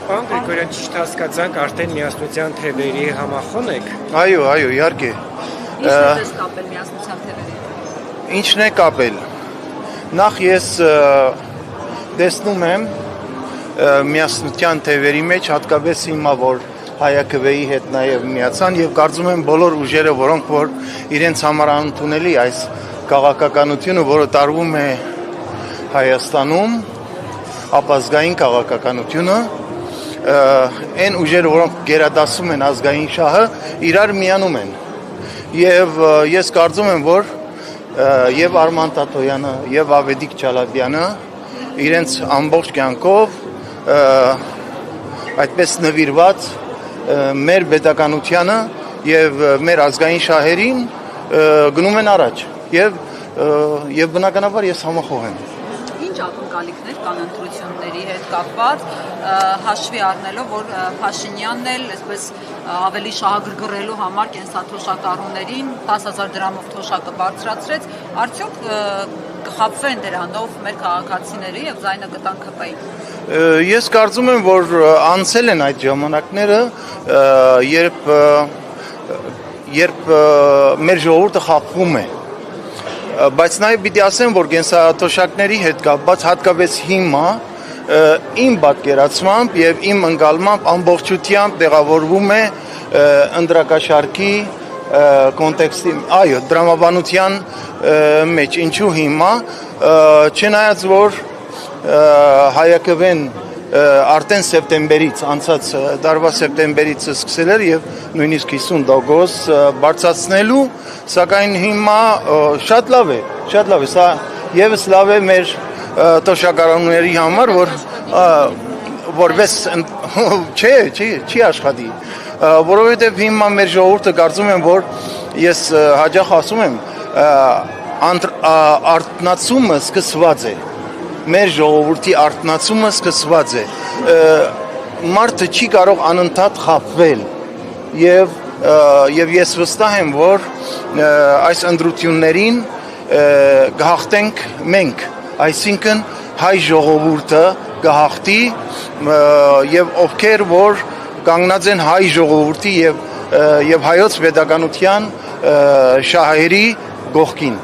Պարոն Գրիգորյան, ճիշտ հասկացանք, արդեն միասնության թևերի համախոն եք։ Այո, իհարկե։ Ինչն է ձեզ կապել միասնության թևերի հետ։ Ինչն է կապել։ Նախ ես տեսնում եմ միասնության թևերի մեջ հատկապես հիմա որ հայաքվեի հետ նաև միացան եւ կարծում եմ բոլոր ուժերը, որոնք որ իրենց համար անընդունելի այս քաղաքականությունը, որը տարվում է Հայաստանում, ապազգային քաղաքականությունը, այն ուժերը, որոնք գերադասում են ազգային շահը, իրար միանում են։ Եվ ես կարծում եմ, որ եւ Արման Տատոյանը եւ Ավետիք Չալաբյանը իրենց ամբողջ կյանքով այդպես նվիրված մեր պետականությանը եւ մեր ազգային շահերին գնում են առաջ եւ բնականաբար ես համախոհ եմ։ Ինչ ակնկալիքներ կան ընտրությունների հետ կապված, հաշվի առնելով, որ Փաշինյանն էլ այսպես ավելի շահագրգռելու համար կենսաթոշակառուներին 10,000 դրամով թոշակը բարձրացրեց, արդյոք կխաբվեն դրանով մեր քաղաքացիները եւ ձայնը կտան ԿՊ-ին։ Ես կարծում եմ, որ անցել են այդ ժամանակները, երբ մեր ժողովուրդը խաբվում է։ Բայց նաև պիտի ասեմ, որ կենսաթոշակների հետ կապված հատկապես հիմա իմ պատկերացմամբ եւ իմ ընկալմամբ ամբողջությամբ տեղավորվում է ընդրակաշարքի կոնտեքստի, այո, դրամաբանության մեջ, ինչու հիմա, չնայած որ հայաքվեն արդեն սեպտեմբերից, անցած տարվա սեպտեմբերից սկսել էր եւ նույնիսկ 50% բարձրացնելու, սակայն հիմա շատ լավ է, սա եւս լավ է մեր թոշակառուների համար, որպես չի աշխատի, որովհետեւ հիմա մեր ժողովուրդը կարծում եմ, որ ես հաճախ ասում եմ, արթնացումը սկսված է։ Մեր ժողովրդի արթնացումը սկսված է, մարդը չի կարող անընդհատ խաբվել եւ ես վստահ եմ, որ այս ընտրություններին կհաղթենք մենք, այսինքն հայ ժողովուրդը կհաղթի եւ ովքեր որ կանգնած են հայ ժողովրդի եւ հայոց պետականության շահերի կողքին։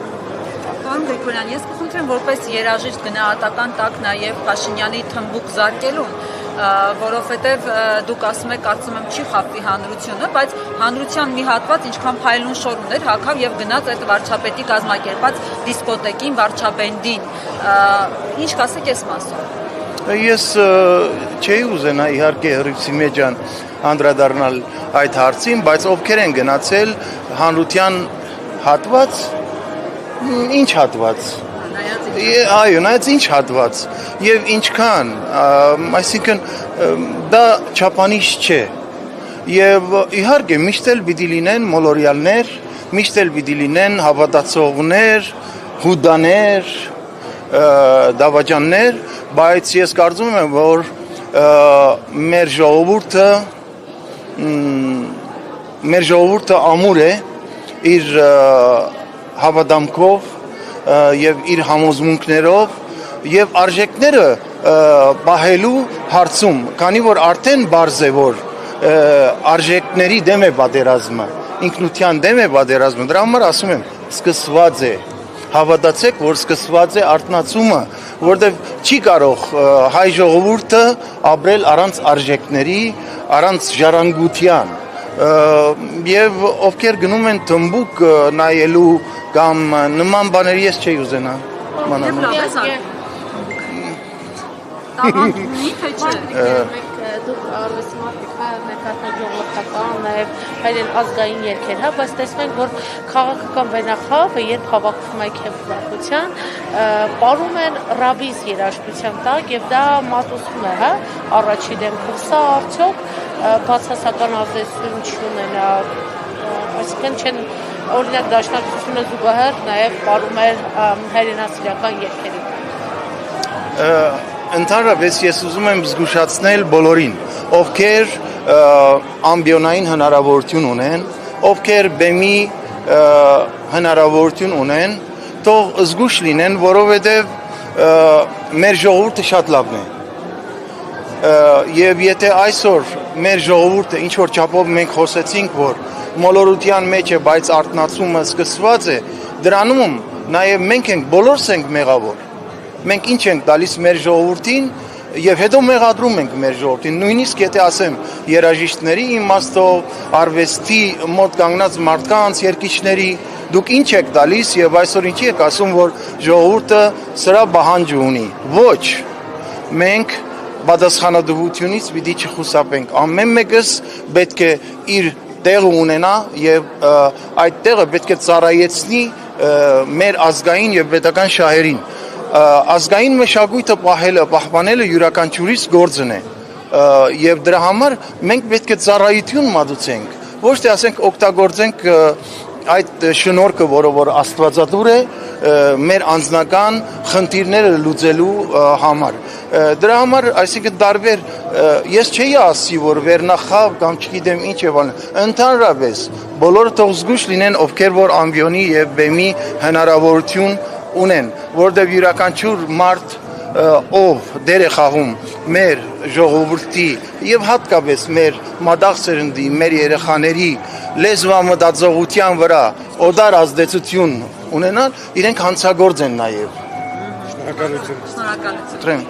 Պարոն Գրիգորյան, ես կխնդրեմ որպես երաժիշտ գնահատական տակ նաև Փաշինյանի թմբուկ զարկելուն, որովհետև դուք ասում եք, կարծում եմ չի խաբվի հանրությունը, բայց հանրության մի հատված ինչքան փայլուն շոր ուներ, հագավ եւ գնաց այդ վարչապետի կազմակերպած դիսկոտեկին, վարչաբենդին։ Ինչ կասեք այս մասով։ Ես չէի ուզենա իհարկե Հռիփսիմե ջան անդրադառնալ այդ հարցին, բայց ովքեր են գնացել հանրության հատված, ինչ հատված։ Այո, նայած ինչ հատված եւ ինչքան, այսինքն դա չափանիշ չէ։ Եվ իհարկե միշտ էլ պիտի լինեն մոլորյալներ, միշտ էլ պիտի լինեն հավատացողներ, հուդաներ, դավաճաններ, բայց ես կարծում եմ, որ մեր ժողովուրդը ամուր է իր հավատամքով եւ իր համոզմունքներով եւ արժեքները պահելու հարցում, քանի որ արդեն բարձ է որ արժեքների դեմ է պատերազմը, ինքնության դեմ է պատերազմը, դրա համար ասում եմ, սկսված է, հավատացեք, որ սկսված է արթնացումը, որտեղ չի կարող հայ ժողովուրդը ապրել առանց արժեքների, առանց ժառանգության եւ ովքեր գնում են թմբուկ նայելու կամ նման բաներ ես չէի ուզենա դուք արվեստի մարդիկ ներկայացնող ժողովրդական, նաև հայերեն ազգային երգեր, բայց տեսնում ենք, որ քաղաքական վենախավը, երբ հավաքվում է քեֆուզակության, պարում են ռաբիս երաժշտության տակ եւ դա մատուցվում է, առաջի դեմքով, սա արդյոք բացասական ազդեցություն չունենա, այսինքն չեն օրինակ դաշնակցությունը զուգահեռ նաև պարում էր հայրենասիրական երգերի։ Ընդհանրապես ես ուզում եմ զգուշացնել բոլորին, ովքեր ամբիոնային հնարավորություն ունեն, ովքեր բեմի հնարավորություն ունեն, թող զգուշ լինեն, որովհետև մեր ժողովուրդը շատ լավն է։ Եվ եթե այսօր մեր ժողովուրդը ինչ որ չափով մենք խոսեցինք, որ մոլորության մեջ է, բայց արթնացումը սկսված է, դրանում նաև մենք ենք, բոլորս ենք մեղավոր։ Մենք ինչ ենք տալիս մեր ժողովրդին եւ հետո մեղադրում ենք մեր ժողովրդին, նույնիսկ եթե ասեմ երաժիշտների իմաստով, արվեստի մոտ կանգնած մարդկանց, երգիչների, դուք ինչ եք տալիս եւ այսօր ինչի եք ասում, որ ժողովուրդը սրա պահանջ ունի։ Ոչ, մենք պատասխանատվությունից պիտի չխուսափենք։ Ամեն մեկս պետք է իր տեղը ունենա եւ այդ տեղը պետք է ծառայեցնի մեր ազգային եւ պետական շահերին։ Ազգային մշակույթը պահպանելը յուրաքանչյուրիս գործն է եւ դրա համար մենք պետք է ծառայություն մատուցենք, ոչ թե ասենք օգտագործենք այդ շնորհքը, որը որ աստվածատուր է մեր անձնական խնդիրները լուծելու համար։ Դրա համար, այսինքն տարբեր, ես չէի ասի, որ վերնախավ կամ չգիտեմ ինչ եւ այլն, ընդհանրապես բոլորը թող զգույշ լինեն, ովքեր որ ամբիոնի եւ բեմի հնարավորություն ունեն, որտեղ յուրաքանչյուր մարդ ով դեր է խաղում մեր ժողովրդի եւ հատկապես մեր մատաղ սերնդի, մեր երեխաների լեզվամտածողության վրա օդար ազդեցություն ունենալ, իրենք հանցագործ են նաեւ։ Շնորհակալություն։ Շնորհակալություն։ Տրեմ